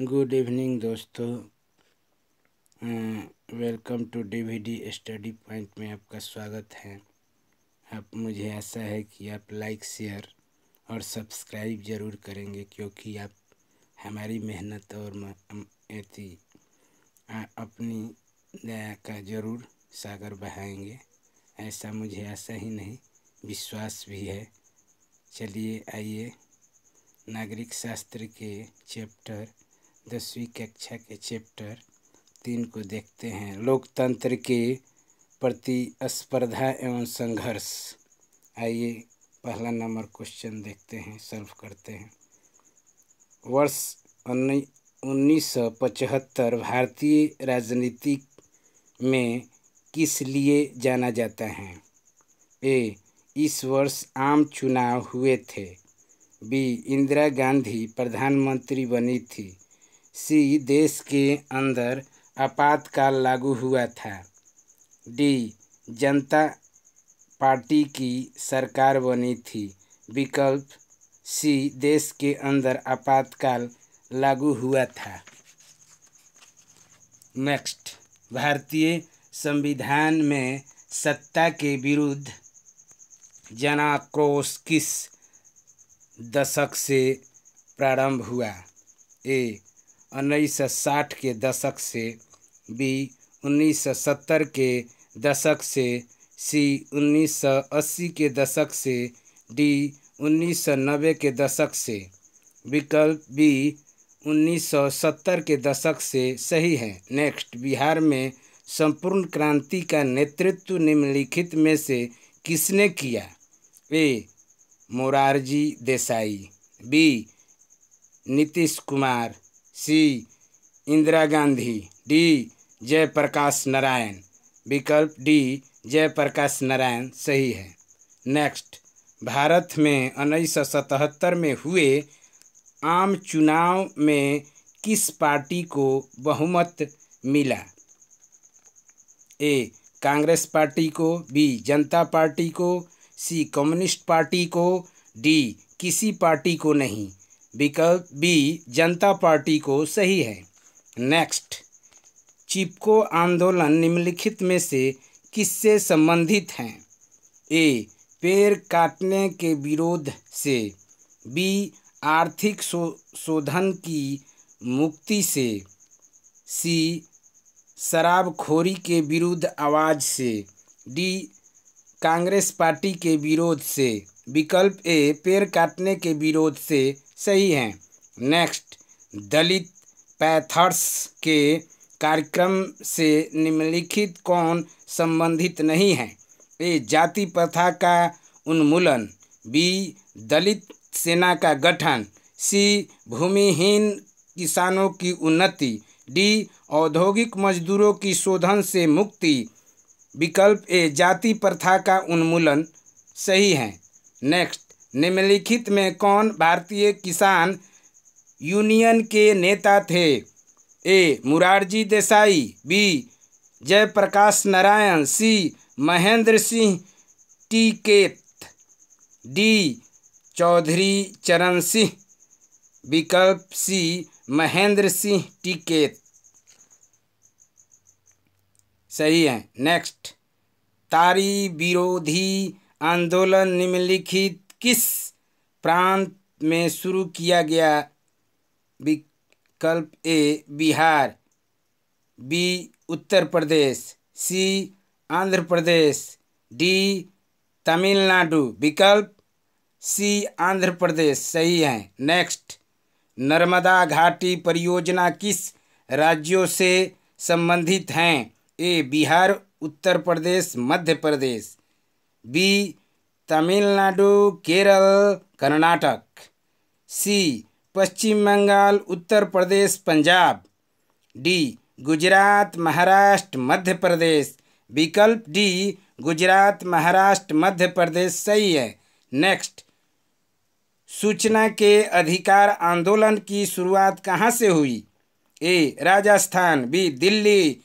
Good evening दोस्तों। Welcome to DVD study point में आपका स्वागत है। आप मुझे आशा है कि आप लाइक शेयर और सब्सक्राइब ज़रूर करेंगे, क्योंकि आप हमारी मेहनत और अपनी दया का ज़रूर सागर बहाएंगे। ऐसा मुझे आशा ही नहीं, विश्वास भी है। चलिए आइए नागरिक शास्त्र के चैप्टर 10वीं कक्षा के चैप्टर 3 को देखते हैं। लोकतंत्र के प्रतिस्पर्धा एवं संघर्ष। आइए पहला नंबर क्वेश्चन देखते हैं, सॉल्व करते हैं। वर्ष 1975 भारतीय राजनीति में किस लिए जाना जाता है? ए, इस वर्ष आम चुनाव हुए थे। बी, इंदिरा गांधी प्रधानमंत्री बनी थी। सी, देश के अंदर आपातकाल लागू हुआ था। डी, जनता पार्टी की सरकार बनी थी। विकल्प सी, देश के अंदर आपातकाल लागू हुआ था। नेक्स्ट, भारतीय संविधान में सत्ता के विरुद्ध जनाक्रोश किस दशक से प्रारंभ हुआ? ए, 1960 के दशक से। बी, 1970 के दशक से। सी, 1980 के दशक से। डी, 1990 के दशक से। विकल्प बी, 1970 के दशक से सही है। नेक्स्ट, बिहार में संपूर्ण क्रांति का नेतृत्व निम्नलिखित में से किसने किया? ए, मोरारजी देसाई। बी, नीतीश कुमार। सी, इंदिरा गांधी। डी, जयप्रकाश नारायण। विकल्प डी, जयप्रकाश नारायण सही है। नेक्स्ट, भारत में 1977 में हुए आम चुनाव में किस पार्टी को बहुमत मिला? ए, कांग्रेस पार्टी को। बी, जनता पार्टी को। सी, कम्युनिस्ट पार्टी को। डी, किसी पार्टी को नहीं। विकल्प बी, जनता पार्टी को सही है। नेक्स्ट, चिपको आंदोलन निम्नलिखित में से किससे संबंधित हैं? ए, पेड़ काटने के विरोध से। बी, आर्थिक शोधन की मुक्ति से। सी, शराबखोरी के विरुद्ध आवाज से। डी, कांग्रेस पार्टी के विरोध से। विकल्प ए, पेड़ काटने के विरोध से सही है। नेक्स्ट, दलित पैंथर्स के कार्यक्रम से निम्नलिखित कौन संबंधित नहीं है? ए, जाति प्रथा का उन्मूलन। बी, दलित सेना का गठन। सी, भूमिहीन किसानों की उन्नति। डी, औद्योगिक मजदूरों की शोधन से मुक्ति। विकल्प ए, जाति प्रथा का उन्मूलन सही है। नेक्स्ट, निम्नलिखित में कौन भारतीय किसान यूनियन के नेता थे? ए, मोरारजी देसाई। बी, जयप्रकाश नारायण। सी, महेंद्र सिंह टिकैत। डी, चौधरी चरण सिंह। विकल्प सी, महेंद्र सिंह टिकैत सही है। नेक्स्ट, तारी विरोधी आंदोलन निम्नलिखित किस प्रांत में शुरू किया गया? विकल्प ए, बिहार। बी, उत्तर प्रदेश। सी, आंध्र प्रदेश। डी, तमिलनाडु। विकल्प सी, आंध्र प्रदेश सही है। नेक्स्ट, नर्मदा घाटी परियोजना किस राज्यों से संबंधित हैं? ए, बिहार, उत्तर प्रदेश, मध्य प्रदेश। बी, तमिलनाडु, केरल, कर्नाटक। सी, पश्चिम बंगाल, उत्तर प्रदेश, पंजाब। डी, गुजरात, महाराष्ट्र, मध्य प्रदेश। विकल्प डी, गुजरात, महाराष्ट्र, मध्य प्रदेश सही है। नेक्स्ट, सूचना के अधिकार आंदोलन की शुरुआत कहाँ से हुई? ए, राजस्थान। बी, दिल्ली।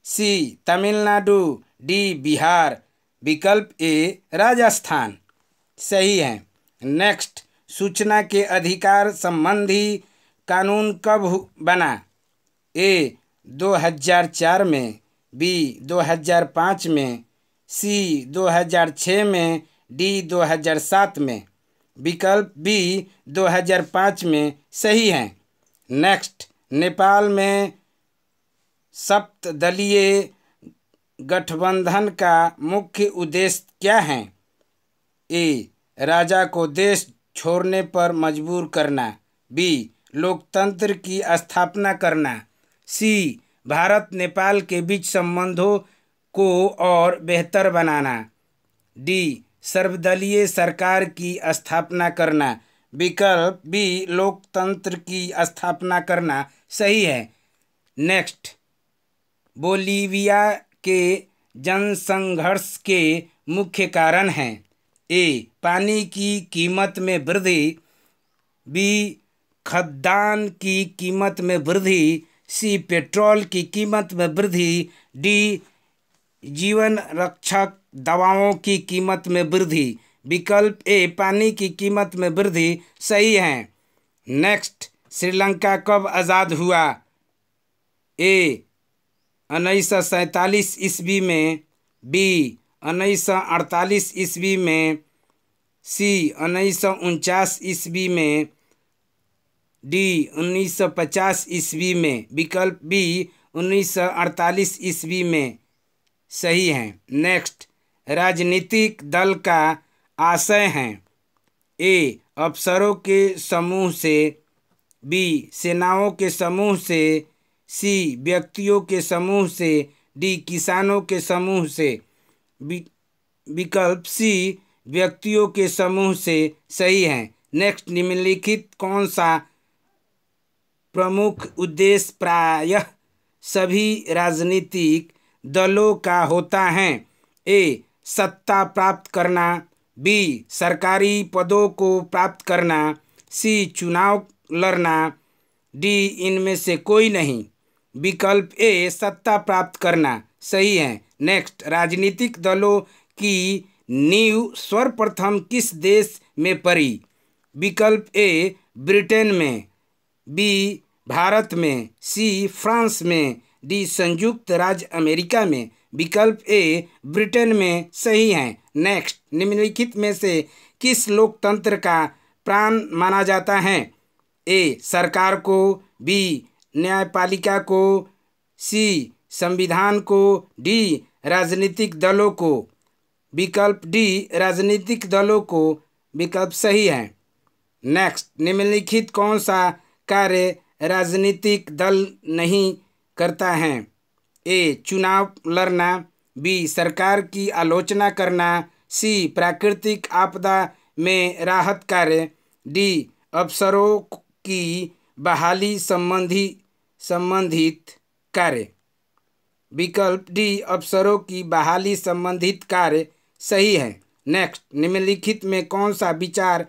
सी, तमिलनाडु। डी, बिहार। विकल्प ए, राजस्थान सही है। नेक्स्ट, सूचना के अधिकार संबंधी कानून कब बना? ए 2004 में, बी 2005 में, सी 2006 में, डी 2007 में। विकल्प बी 2005 में सही है। नेक्स्ट, नेपाल में सप्तदलीय गठबंधन का मुख्य उद्देश्य क्या है? ए राजा को देश छोड़ने पर मजबूर करना, बी लोकतंत्र की स्थापना करना, सी भारत नेपाल के बीच संबंधों को और बेहतर बनाना, डी सर्वदलीय सरकार की स्थापना करना। विकल्प बी लोकतंत्र की स्थापना करना सही है। नेक्स्ट, बोलीविया के जनसंघर्ष के मुख्य कारण हैं। ए पानी की कीमत में वृद्धि, बी खाद्यान्न की कीमत में वृद्धि, सी पेट्रोल की कीमत में वृद्धि, डी जीवन रक्षक दवाओं की कीमत में वृद्धि। विकल्प ए पानी की कीमत में वृद्धि सही है। नेक्स्ट, श्रीलंका कब आज़ाद हुआ? ए 1947 ईस्वी में, बी 1948 ईस्वी में, सी 1949 ईस्वी में, डी 1950 ईस्वी में। विकल्प बी 1948 ईस्वी में सही है। नेक्स्ट, राजनीतिक दल का आशय है। ए अफसरों के समूह से, बी सेनाओं के समूह से, सी व्यक्तियों के समूह से, डी किसानों के समूह से। विकल्प सी व्यक्तियों के समूह से सही है। नेक्स्ट, निम्नलिखित कौन सा प्रमुख उद्देश्य प्रायः सभी राजनीतिक दलों का होता है? ए सत्ता प्राप्त करना, बी सरकारी पदों को प्राप्त करना, सी चुनाव लड़ना, डी इनमें से कोई नहीं। विकल्प ए सत्ता प्राप्त करना सही है। नेक्स्ट, राजनीतिक दलों की नींव सर्वप्रथम किस देश में पड़ी? विकल्प ए ब्रिटेन में, बी भारत में, सी फ्रांस में, डी संयुक्त राज्य अमेरिका में। विकल्प ए ब्रिटेन में सही है। नेक्स्ट, निम्नलिखित में से किस लोकतंत्र का प्राण माना जाता है? ए सरकार को, बी न्यायपालिका को, सी संविधान को, डी राजनीतिक दलों को। विकल्प डी राजनीतिक दलों को विकल्प सही है। नेक्स्ट, निम्नलिखित कौन सा कार्य राजनीतिक दल नहीं करता है? ए चुनाव लड़ना, बी सरकार की आलोचना करना, सी प्राकृतिक आपदा में राहत कार्य, डी अफसरों की बहाली संबंधित कार्य। विकल्प डी अफसरों की बहाली संबंधित कार्य सही है। नेक्स्ट, निम्नलिखित में कौन सा विचार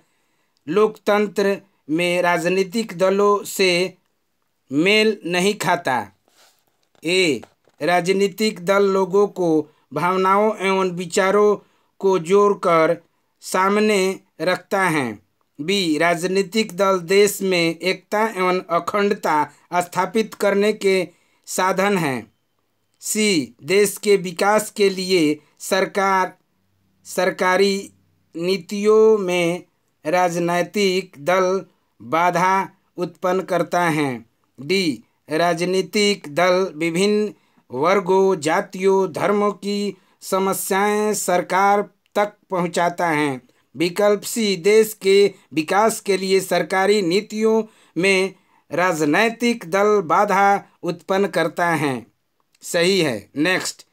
लोकतंत्र में राजनीतिक दलों से मेल नहीं खाता? ए राजनीतिक दल लोगों को भावनाओं एवं विचारों को जोड़कर सामने रखता है, बी राजनीतिक दल देश में एकता एवं अखंडता स्थापित करने के साधन हैं, सी देश के विकास के लिए सरकारी नीतियों में राजनीतिक दल बाधा उत्पन्न करता है, डी राजनीतिक दल विभिन्न वर्गों, जातियों, धर्मों की समस्याएं सरकार तक पहुंचाता है। विकल्प सी देश के विकास के लिए सरकारी नीतियों में राजनैतिक दल बाधा उत्पन्न करता है सही है। नेक्स्ट,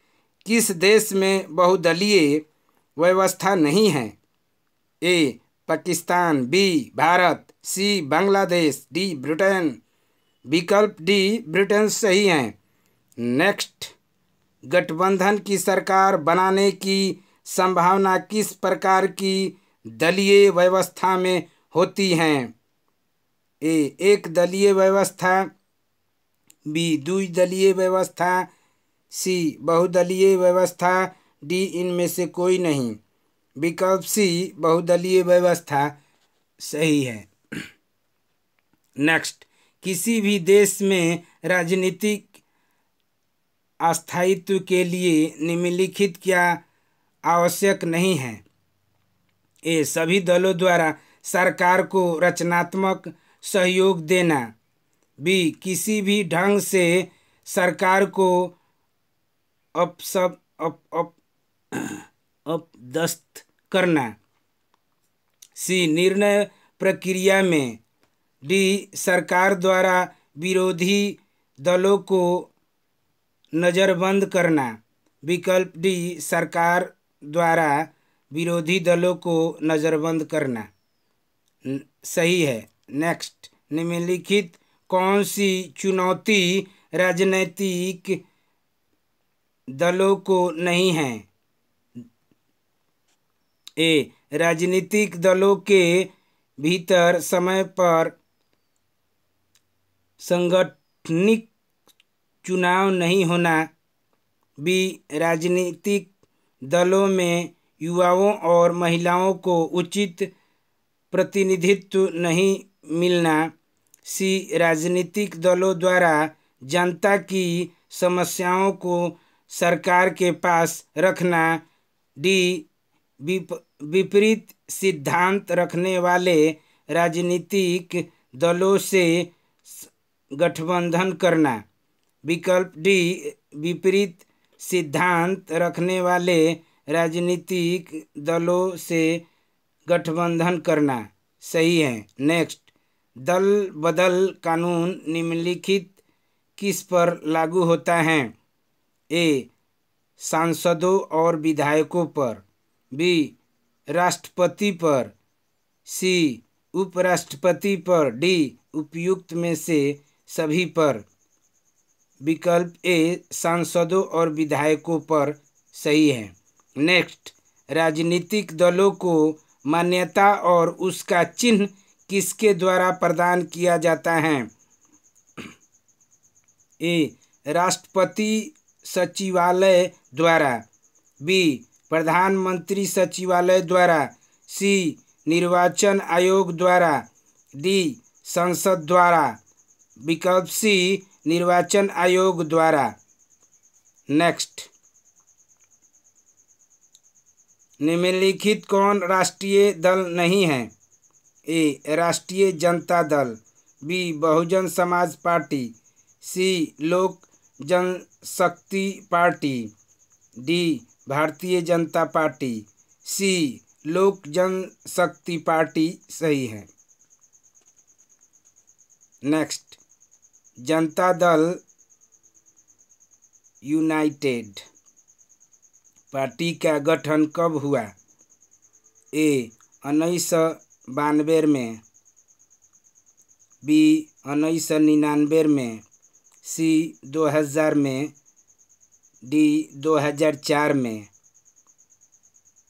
किस देश में बहुदलीय व्यवस्था नहीं है? ए पाकिस्तान, बी भारत, सी बांग्लादेश, डी ब्रिटेन। विकल्प डी ब्रिटेन सही है। नेक्स्ट, गठबंधन की सरकार बनाने की संभावना किस प्रकार की दलीय व्यवस्था में होती है? ए एक दलीय व्यवस्था, बी द्विदलीय व्यवस्था, सी बहुदलीय व्यवस्था, डी इनमें से कोई नहीं। विकल्प सी बहुदलीय व्यवस्था सही है। नेक्स्ट, किसी भी देश में राजनीतिक अस्थायित्व के लिए निम्नलिखित क्या आवश्यक नहीं है? ए, सभी दलों द्वारा सरकार को रचनात्मक सहयोग देना। बी, किसी भी ढंग से सरकार को अपदस्थ करना। सी, निर्णय प्रक्रिया में। डी, सरकार द्वारा विरोधी दलों को नज़रबंद करना। विकल्प डी, सरकार द्वारा विरोधी दलों को नज़रबंद करना सही है। नेक्स्ट, निम्नलिखित कौन सी चुनौती राजनीतिक दलों को नहीं है? ए, राजनीतिक दलों के भीतर समय पर संगठनिक चुनाव नहीं होना। बी, राजनीतिक दलों में युवाओं और महिलाओं को उचित प्रतिनिधित्व नहीं मिलना। सी, राजनीतिक दलों द्वारा जनता की समस्याओं को सरकार के पास रखना। डी, विपरीत सिद्धांत रखने वाले राजनीतिक दलों से गठबंधन करना। विकल्प डी, विपरीत सिद्धांत रखने वाले राजनीतिक दलों से गठबंधन करना सही है। नेक्स्ट, दल बदल कानून निम्नलिखित किस पर लागू होता है? ए, सांसदों और विधायकों पर। बी, राष्ट्रपति पर। सी, उपराष्ट्रपति पर। डी, उपयुक्त में से सभी पर। विकल्प ए, सांसदों और विधायकों पर सही है। नेक्स्ट, राजनीतिक दलों को मान्यता और उसका चिन्ह किसके द्वारा प्रदान किया जाता है? ए, राष्ट्रपति सचिवालय द्वारा। बी, प्रधानमंत्री सचिवालय द्वारा। सी, निर्वाचन आयोग द्वारा। डी, संसद द्वारा। विकल्प सी, निर्वाचन आयोग द्वारा। नेक्स्ट, निम्नलिखित कौन राष्ट्रीय दल नहीं है? ए, राष्ट्रीय जनता दल। B, Bahujan Samaj party. सी, लोक जनशक्ति party. D, Bharatiya Janata party. सी, लोक जनशक्ति पार्टी सही है। Next, Janata Dal United party का गठन कब हुआ? ए, 1992 में। बी, 1999 में। सी, 2000 में। डी, 2004 में।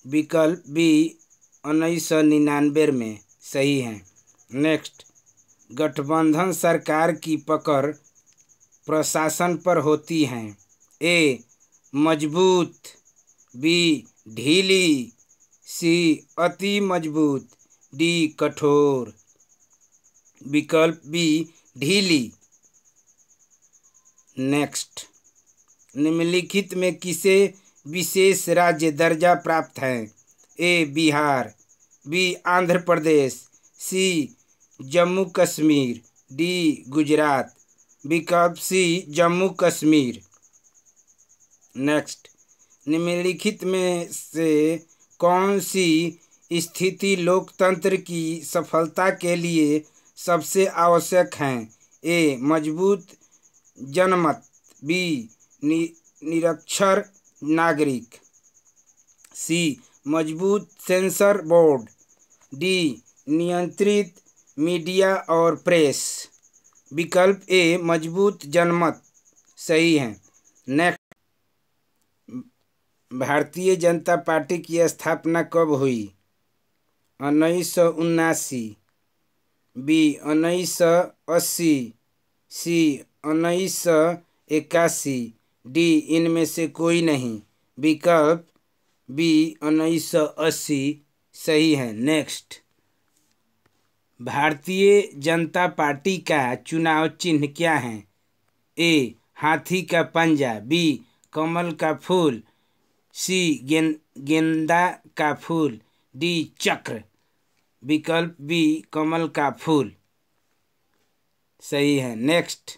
विकल्प बी, 1999 में सही है। नेक्स्ट, गठबंधन सरकार की पकड़ प्रशासन पर होती है। ए, मजबूत। बी, ढीली। सी, अति मजबूत। डी, कठोर। विकल्प बी, ढीली। नेक्स्ट, निम्नलिखित में किसे विशेष राज्य दर्जा प्राप्त है? ए, बिहार। बी, आंध्र प्रदेश। सी, जम्मू कश्मीर। डी, गुजरात। विकल्प सी, जम्मू कश्मीर। नेक्स्ट, निम्नलिखित में से कौन सी स्थिति लोकतंत्र की सफलता के लिए सबसे आवश्यक है? ए, मजबूत जनमत। बी, निरक्षर नागरिक। सी, मजबूत सेंसर बोर्ड। डी, नियंत्रित मीडिया और प्रेस। विकल्प ए, मजबूत जनमत सही है। नेक्स्ट, भारतीय जनता पार्टी की स्थापना कब हुई? 1979। बी, 1980। सी, 1981। डी, इनमें से कोई नहीं। विकल्प बी, 1980 सही है। नेक्स्ट, भारतीय जनता पार्टी का चुनाव चिन्ह क्या है? ए हाथी का पंजा, बी कमल का फूल, सी गेंदा का फूल, डी चक्र। विकल्प बी कमल का फूल सही है। नेक्स्ट,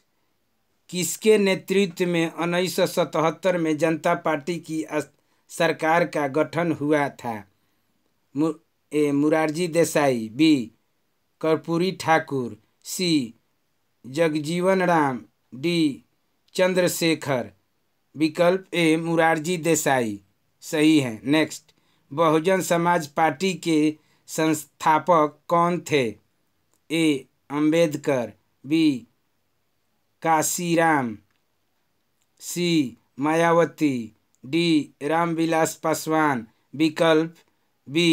किसके नेतृत्व में 1977 में जनता पार्टी की सरकार का गठन हुआ था? ए मुरारजी देसाई, बी कर्पूरी ठाकुर, सी जगजीवन राम, डी चंद्रशेखर। विकल्प ए मुरारजी देसाई सही है। नेक्स्ट, बहुजन समाज पार्टी के संस्थापक कौन थे? ए अंबेडकर, बी काशीराम, सी मायावती, डी रामविलास पासवान। विकल्प बी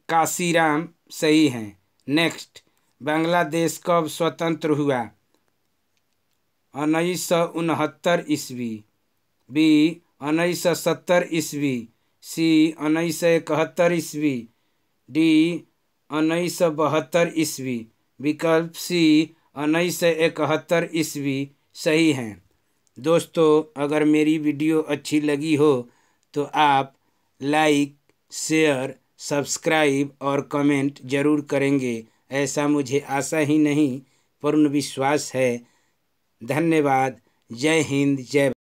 काशीराम सही है। नेक्स्ट, बांग्लादेश कब स्वतंत्र हुआ? 1969 ईस्वी, बी 1970 ईस्वी, सी 1971 ईस्वी, डी 1972 ईस्वी। विकल्प सी 1971 ईस्वी सही है। दोस्तों, अगर मेरी वीडियो अच्छी लगी हो तो आप लाइक, शेयर, सब्सक्राइब और कमेंट ज़रूर करेंगे। ऐसा मुझे आशा ही नहीं पूर्ण विश्वास है। धन्यवाद। जय हिंद, जय